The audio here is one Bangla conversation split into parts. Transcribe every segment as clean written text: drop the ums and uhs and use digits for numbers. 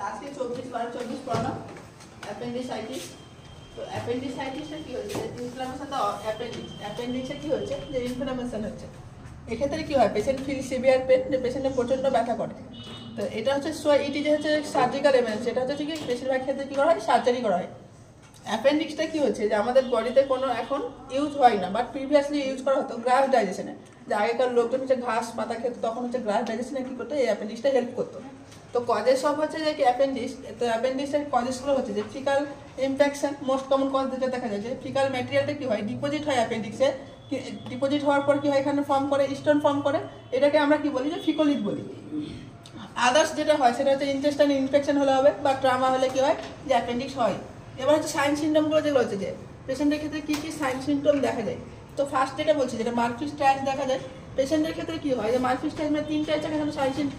আজকে 24/12/24 পড়ানো অ্যাপেন্ডিসাইটিস। তো অ্যাপেন্ডিসাইটিসে কি হচ্ছে, ইনফ্লামেশন তো অ্যাপেন্ডিক্সে কি হচ্ছে যে ইনফ্লামেশন হচ্ছে। এক্ষেত্রে কি হয়, পেশেন্ট ফিল সিভিয়ার পেন, যে পেশেন্টের প্রচণ্ড ব্যথা করে। তো এটা হচ্ছে ইটি যে হচ্ছে সার্জিক্যাল এমার্জেন্সি, এটা হচ্ছে কি বেশিরভাগ ক্ষেত্রে কী করা হয়, সার্জারি করা হয়। অ্যাপেন্ডিক্সটা কি হচ্ছে যে আমাদের বডিতে কোনো এখন ইউজ হয় না, বাট প্রিভিয়াসলি ইউজ করা হতো গ্রাস ডাইজেশনে। যে আগেকার লোকজন হচ্ছে ঘাস পাতা খেত, তখন হচ্ছে গ্রাস ডাইজেশনে কী করতো, এই অ্যাপেন্ডিক্সটা হেল্প করতো। তো কজেস সব হচ্ছে যে কি অ্যাপেন্ডিক্স। তো অ্যাপেন্ডিক্সের কজেসগুলো হচ্ছে যে fecal infection, most common cause যেটা দেখা যায় যে ফিকাল ম্যাটেরিয়ালটা কি হয়, ডিপোজিট হয় অ্যাপেন্ডিক্সে। ডিপোজিট হওয়ার পর কি হয়, এখানে ফর্ম করে স্টোন ফর্ম করে, এটাকে আমরা কি বলি যে ফিকোলিট বলি। আদার্স যেটা হয় সেটা হচ্ছে ইন্টেস্টাইন ইনফেকশন হলে হবে, বা ট্রামা হলে কি হয় যে অ্যাপেন্ডিক্স হয়। এবার হচ্ছে সাইন সিমটমগুলো যেগুলো হচ্ছে যে পেশেন্টের ক্ষেত্রে কী কী সাইন সিমটম দেখা যায়। তো ফার্স্ট যেটা বলছি যেটা মার্ফি স্ট্যাচ দেখা যায় পেশেন্টের ক্ষেত্রে কী হয়, যে মার্ফি স্ট্যাচ মানে তিনটা হচ্ছে এখানে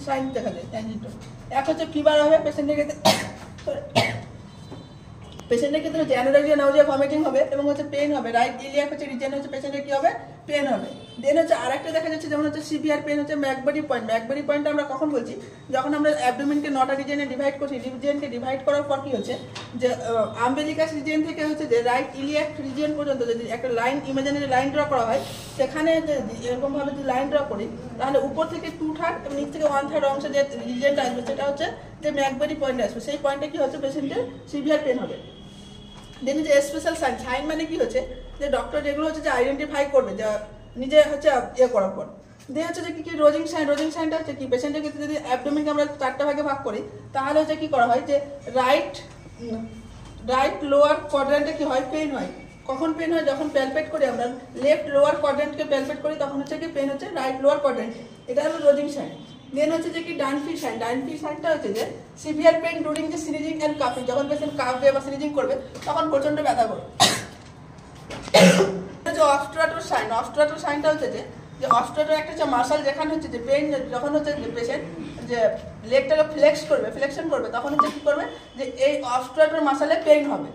সাইন দেখা যায়, সাইন সিমটম। এক হচ্ছে ফিভার হবে পেশেন্টের ক্ষেত্রে, পেশেন্টের ক্ষেত্রে হচ্ছে অ্যানোরেক্সিয়া, নাউজিয়া, ভমিটিং হবে, এবং হচ্ছে পেন হবে। রাইট ইলিয়াক হচ্ছে রিজেন হচ্ছে পেশেন্টের কী হবে, পেন হবে। দেন হচ্ছে আরেকটা দেখা যাচ্ছে যেমন হচ্ছে সিভিয়ার পেন হচ্ছে ম্যাকবডি পয়েন্ট। ম্যাকবডি পয়েন্ট আমরা কখন বলছি, যখন আমরা অ্যাবডোমেনকে 9টা রিজেনে ডিভাইড করছি, রিজেনকে ডিভাইড করার পর কী হচ্ছে যে আম্বেলিকাস রিজেন থেকে হচ্ছে যে রাইট ইলিয়াক রিজিয়ন পর্যন্ত যদি একটা লাইন, ইমাজিনারি লাইন ড্র করা হয়, সেখানে যে এরকমভাবে যদি লাইন ড্র করি, তাহলে উপর থেকে 2/3 এবং নিচ থেকে 1/3 অংশে যে রিজেনটা আসবে সেটা হচ্ছে যে ম্যাকবডি পয়েন্ট আসবে। সেই পয়েন্টে কী হচ্ছে পেশেন্টের সিভিয়ার পেন হবে। দেন যে স্পেশাল সাইন, সাইন মানে কি হচ্ছে যে ডক্টর যেগুলো হচ্ছে যে আইডেন্টিফাই করবে যা নিজে হচ্ছে ইয়ে করার পর। দেন হচ্ছে যে কি রোজিং সাইন। রোজিং সাইনটা হচ্ছে কি পেশেন্টের ক্ষেত্রে যদি অ্যাবডোমেনকে আমরা 4টা ভাগে ভাগ করি, তাহলে হচ্ছে কি করা হয় যে রাইট লোয়ার কোয়াড্র্যান্টে কি হয়, পেন হয়। কখন পেন হয়, যখন প্যালপেট করি আমরা লেফট লোয়ার কোয়াড্র্যান্টকে প্যালপেট করি, তখন হচ্ছে কি পেন হচ্ছে রাইট লোয়ার কোয়াড্র্যান্টে। এটা হলো রোজিং সাইন। দেন হচ্ছে যে কি ডানফি সাইন। ডানফি সাইনটা হচ্ছে যে সিভিয়ার পেন ডুরিং যে সিরিজিং অ্যান্ড কাফিং, যখন পেশেন্ট কাফবে বা সিরিজিং করবে তখন প্রচণ্ড ব্যথা করবে। অবস্ট্রাটর সাইন। অবস্ট্রাটর সাইনটা হচ্ছে যে অবস্ট্রাটর একটা হচ্ছে মাসল, যেখানে হচ্ছে যে পেন যখন হচ্ছে যে পেশেন্ট যে লেগটাকে ফ্লেকশন করবে তখন হচ্ছে কি করবে যে এই অবস্ট্রাটর মাসলে পেইন হবে।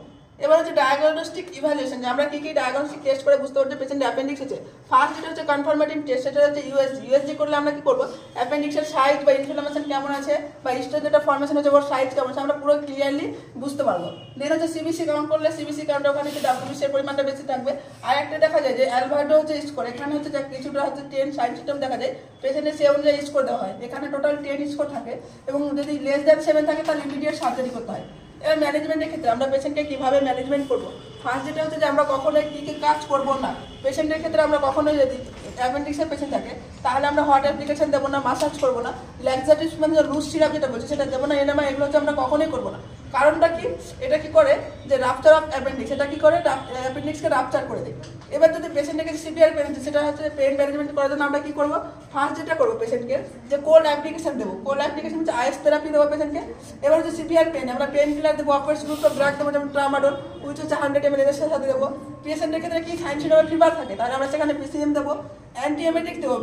এবার হচ্ছে ডায়াগনস্টিক ইভ্যালুয়েশন, যে আমরা কি ডায়াগনস্টিক টেস্ট করে বুঝতে পারছি পেশেন্ট অ্যাপেন্ডিক্স হচ্ছে। ফার্স্ট যেটা হচ্ছে কনফার্মেটিভ টেস্ট, সেটা হচ্ছে ইউএসজি করলে আমরা কি করবো, অ্যাপেন্ডিক্সের সাইজ বা ইনফ্লামেশন কেমন আছে বা স্টোন যেটা ফর্মেশন হচ্ছে ওর সাইজ কেমন আছে আমরা পুরো ক্লিয়ারলি বুঝতে পারবো। দেন হচ্ছে সিবিসি কাউন্ট করলে সিবিসি কাউন্ট ওখানে হচ্ছে ডাব্লিউবিসি এর পরিমাণটা বেশি থাকবে। আর একটা দেখা যায় যে অ্যালভার্ডো হচ্ছে স্কোর, এখানে হচ্ছে কিছুটা হচ্ছে 10 সাইন সিস্টেম দেখা যায় পেশেন্টের সে অনুযায়ী স্কোর দেওয়া হয়। এখানে টোটাল 10 স্কোর থাকে, এবং যদি লেস দ্যান 7 থাকে তাহলে ইমিডিয়েট সার্জারি করতে হয়। এবার ম্যানেজমেন্টের ক্ষেত্রে আমরা পেশেন্টকে কীভাবে ম্যানেজমেন্ট করবো, ফার্স্ট যেটা হচ্ছে যে আমরা কখনোই কী কী কাজ করবো না। পেশেন্টের ক্ষেত্রে আমরা কখনোই যদি অ্যাপেন্ডিক্সের পেশেন্ট থাকে তাহলে আমরা হট অ্যাপ্লিকেশন দেবো না, মাসাজ করবো না, ল্যাক্সাটিভ মানে লুজ সিরাপ যেটা বলছে সেটা দেবো না, এনামা এগুলো হচ্ছে আমরা কখনোই করবো না। কারণটা কি, এটা কি করে যে রাপচার অফ অ্যাপেন্ডিক্স, এটা কি করে অ্যাপেন্ডিক্সকে রাপচার করে দেয়। এবার যদি পেশেন্টের কাছে সিভিয়ার পেন হচ্ছে, সেটা হচ্ছে পেন ম্যানেজমেন্ট করার জন্য আমরা কি করবো, ফার্স্ট যেটা করবো পেশেন্টকে যে কোল্ড অ্যাপ্লিকেশন দেবো। কোল্ড অ্যাপ্লিকেশন হচ্ছে আইস থেরাপি দেবো পেশেন্টকে। এবার হচ্ছে সিভিয়ার পেন আমরা পেন কিলার দেবো, অপারেশন গ্রুপ অফ ড্রাগ দেবো, যেমন ট্রামাডোল উইচ হচ্ছে 100 ml এর সাথে দেবো। পেশেন্টের ক্ষেত্রে কি সাইনসিনাল ফিভার থাকে তাহলে আমরা সেখানে পিসিএম দেবো, অ্যান্টিএমেটিক দেবো।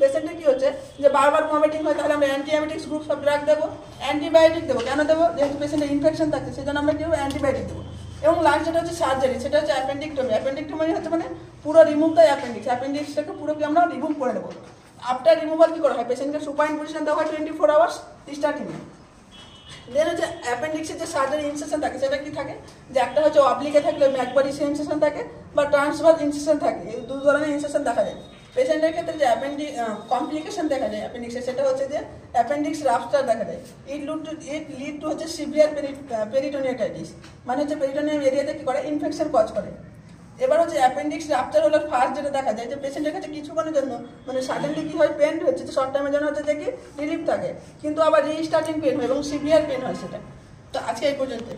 পেশেন্টের কি হচ্ছে যে বারবার ভমিটিং হয় তাহলে আমরা অ্যান্টিএমেটিক্স গ্রুপ অফ ড্রাগ দেবো, অ্যান্টিবায়োটিক দেবো। কেন দেবো, যেহেতু পেশেন্টের ইনফেকশন থাকে সেজন্য আমরা কি দেবো, অ্যান্টিবায়োটিক দেবো। এবং লাস্ট যেটা হচ্ছে সার্জারি, সেটা হচ্ছে অ্যাপেন্ডিক্টমি। অ্যাপেন্ডিক্টমি হচ্ছে মানে পুরো রিমুভ দ্য অ্যাপেন্ডিক্সটাকে পুরো কি আমরা রিমুভ করে নেবো। আফটার রিমুভাল কি করা হয়, পেশেন্টকে সুপাইন পজিশন দেওয়া হয় 24 আওয়ার্স স্টার্টিংয়ে। দেন হচ্ছে অ্যাপেন্ডিক্সের যে সার্জারি ইনসেশন থাকে সেটা কি থাকে, যে একটা হচ্ছে অবলিকে থাকলে ম্যাকবারি সে ইনসেশন থাকে, বা ট্রান্সভার্স ইনসেশন থাকে। এই দু ধরনের ইনসেশন দেখা যায় পেশেন্টের ক্ষেত্রে। যে কমপ্লিকেশন দেখা যায় অ্যাপেন্ডিক্সের, সেটা হচ্ছে যে অ্যাপেন্ডিক্স রাপচার দেখা যায়। ইট লিড টু হচ্ছে সিভিয়ার পেরিটোনিয়াটাইটিস, মানে হচ্ছে পেরিটোনিয়াম এরিয়াতে কি করে ইনফেকশন কজ করে। এবার হচ্ছে অ্যাপেন্ডিক্স রাপচার হলে ফার্স্ট যেটা দেখা যায় যে পেশেন্টের কাছে কিছুক্ষণের জন্য মানে সাডেনলি কি হয়, পেন হচ্ছে যে শর্ট টাইমের জন্য হচ্ছে যে কি রিলিফ থাকে, কিন্তু আবার রিস্টার্টিং পেন হয় এবং সিভিয়ার পেন হয় সেটা। তো আজকে এই পর্যন্ত।